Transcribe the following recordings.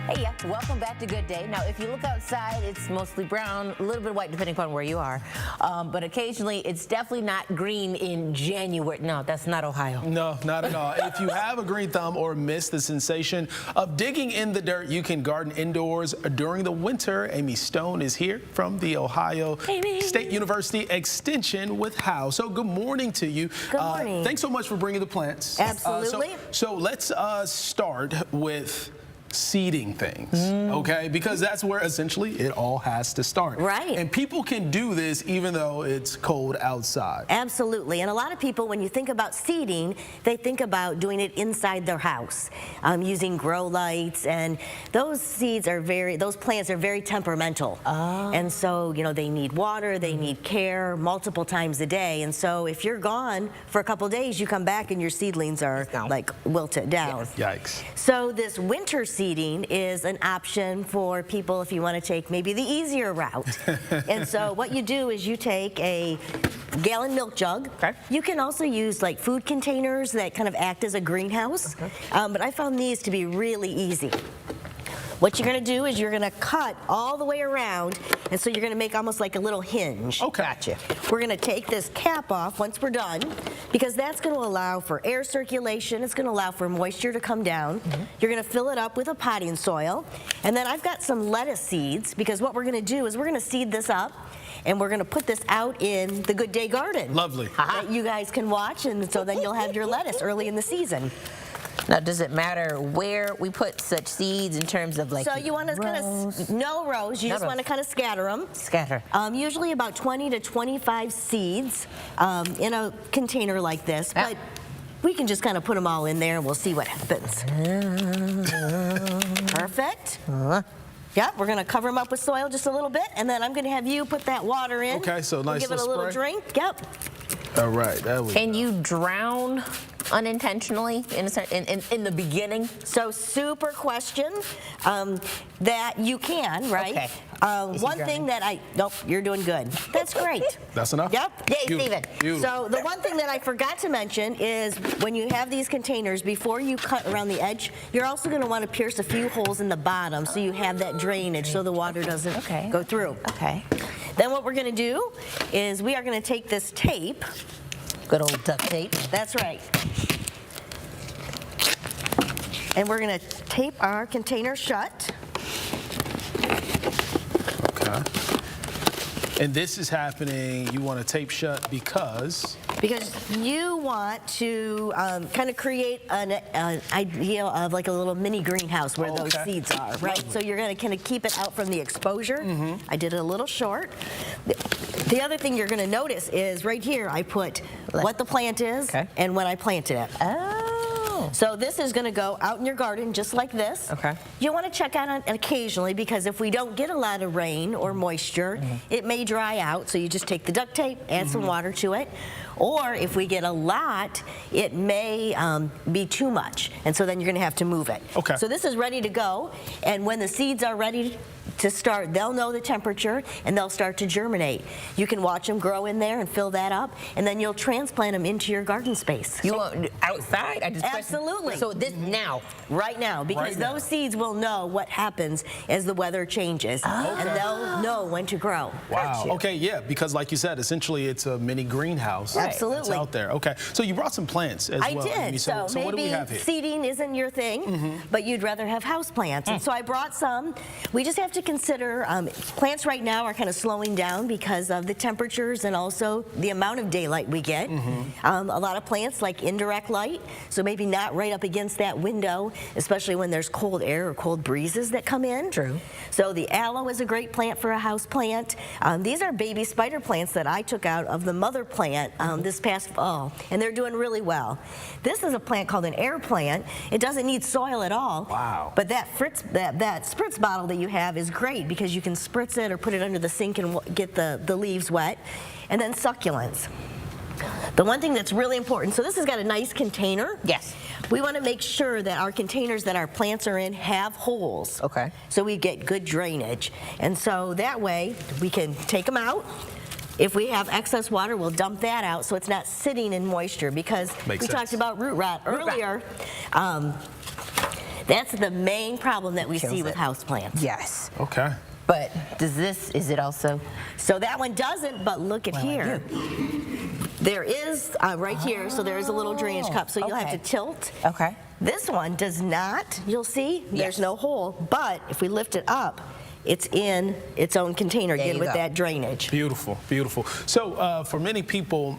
Hey, yeah, welcome back to Good Day. Now, if you look outside, it's mostly brown, a little bit of white, depending upon where you are. But occasionally, it's definitely not green in January. No, that's not Ohio. No, not at all. If you have a green thumb or miss the sensation of digging in the dirt, you can garden indoors during the winter. Amy Stone is here from the Ohio State University Extension with How. So good morning to you. Good morning. Thanks so much for bringing the plants. Absolutely. So let's start with seeding things, okay? Because that's where essentially it all has to start. Right. And people can do this even though it's cold outside. Absolutely. And a lot of people, when you think about seeding, they think about doing it inside their house, using grow lights, and those plants are very temperamental. Oh. And so, you know, they need water, they need care multiple times a day. And so if you're gone for a couple days, you come back and your seedlings are like wilted down. Yikes. So this winter seeding is an option for people if you want to take maybe the easier route. And so what you do is you take a gallon milk jug. Okay. You can also use like food containers that kind of act as a greenhouse. Okay. But I found these to be really easy. What you're going to do is you're going to cut all the way around, and so you're going to make almost like a little hinge. Okay. Gotcha. We're going to take this cap off once we're done, because that's going to allow for air circulation. It's going to allow for moisture to come down. You're going to fill it up with a potting soil. And then I've got some lettuce seeds, because what we're going to do is we're going to seed this up, and we're going to put this out in the Good Day garden. Lovely. That you guys can watch, and so then you'll have your lettuce early in the season. Now, does it matter where we put such seeds in terms of like So you want to kind of, no rows, you No just rows. want to kind of scatter them. Scatter. Usually about 20 to 25 seeds in a container like this, Yeah. but we can just kind of put them all in there and we'll see what happens. Perfect. Yeah, we're going to cover them up with soil just a little bit, and then I'm going to have you put that water in. Okay, so nice Give it a little little spray. drink. Yep. All right, there we go. Can you drown unintentionally in the beginning? So super question that you can, right? Okay. One thing that nope, you're doing good. That's great. That's enough? Yep. Yay, Beautiful. Steven. Beautiful. So the one thing that I forgot to mention is when you have these containers, before you cut around the edge, you're also going to want to pierce a few holes in the bottom so you have that drainage so the water doesn't go through. Okay. Then what we're going to do is we are going to take this tape. Good old duct tape. That's right. And we're going to tape our container shut. Okay. And this is happening, you want to tape shut because? Because you want to kind of create an idea of like a little mini greenhouse where those seeds are, right? So you're going to kind of keep it out from the exposure. I did it a little short. The other thing you're going to notice is right here I put what the plant is and when I planted it. Oh. So this is going to go out in your garden just like this. Okay. You want to check out on it occasionally, because if we don't get a lot of rain or moisture, it may dry out. So you just take the duct tape, add some water to it. Or if we get a lot, it may be too much. And so then you're going to have to move it. Okay. So this is ready to go. And when the seeds are ready to start, they'll know the temperature and they'll start to germinate. You can watch them grow in there and fill that up, and then you'll transplant them into your garden space. You want outside? I just Absolutely. So this now. Right now, because those seeds will know what happens as the weather changes, and they'll know when to grow. Wow. Okay, yeah, because like you said, essentially it's a mini greenhouse. Absolutely. That's out there. Okay, so you brought some plants as well. I did. Amy. So maybe what do we have here? seeding isn't your thing, but you'd rather have house plants. And so I brought some. We just have to consider plants right now are kind of slowing down because of the temperatures and also the amount of daylight we get. A lot of plants like indirect light, so maybe not right up against that window, especially when there's cold air or cold breezes that come in. True. So the aloe is a great plant for a house plant. These are baby spider plants that I took out of the mother plant this past fall, and they're doing really well. This is a plant called an air plant. It doesn't need soil at all. Wow. But that spritz bottle that you have is great because you can spritz it or put it under the sink and get the leaves wet. And then succulents. The one thing that's really important, so this has got a nice container. Yes. We want to make sure that our containers that our plants are in have holes. Okay. So we get good drainage. And so that way we can take them out. If we have excess water, we'll dump that out so it's not sitting in moisture, because we talked about root rot earlier. That's the main problem that we Kills see with it. houseplants. Yes. Okay. But is it also? So that one doesn't, but look at Well, I here. There is right here, so there is a little drainage cup, so you'll have to okay. tilt. Okay. This one does not. You'll see there's Yes. no hole, but if we lift it up, it's in its own container There again you with go. that drainage. Beautiful, beautiful. So for many people,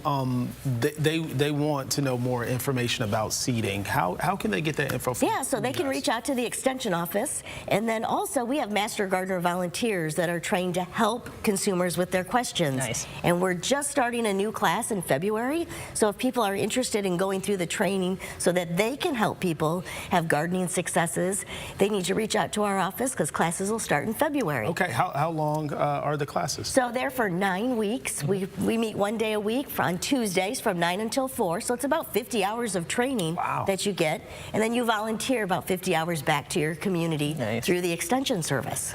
they want to know more information about seeding. How can they get that info from Yeah, so they can reach out to the Extension office, and then also we have Master Gardener volunteers that are trained to help consumers with their questions. Nice. And we're just starting a new class in February, so if people are interested in going through the training so that they can help people have gardening successes, they need to reach out to our office because classes will start in February. Okay, how long are the classes? So they're for 9 weeks. We meet one day a week on Tuesdays from 9 until 4. So it's about 50 hours of training Wow. that you get. And then you volunteer about 50 hours back to your community Nice. through the Extension service.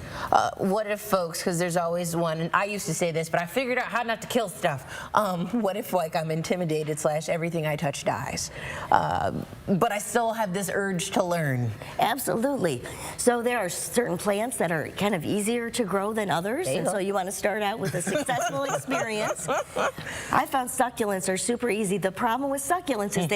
What if folks, because there's always one, and I used to say this, but I figured out how not to kill stuff. What if like I'm intimidated / everything I touch dies? But I still have this urge to learn. Absolutely. So there are certain plants that are kind of easier to grow than others. There you And go. so you want to start out with a successful experience. I found succulents are super easy. The problem with succulents is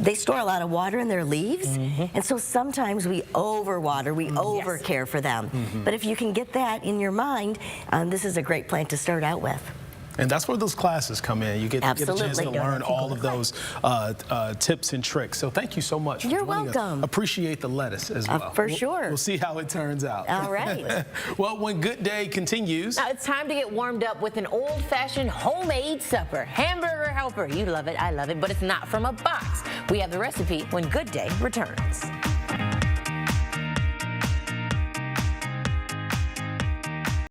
they store a lot of water in their leaves. And so sometimes we overwater, we overcare for them. But if you can get that in your mind, this is a great plant to start out with. And that's where those classes come in. You get a chance to Absolutely. learn all of those tips and tricks. So thank you so much. You're for joining us. welcome. Appreciate the lettuce as well. For sure. We'll see how it turns out. All right. Well, when Good Day continues. Now it's time to get warmed up with an old-fashioned homemade supper. Hamburger helper. You love it, I love it, but it's not from a box. We have the recipe when Good Day returns.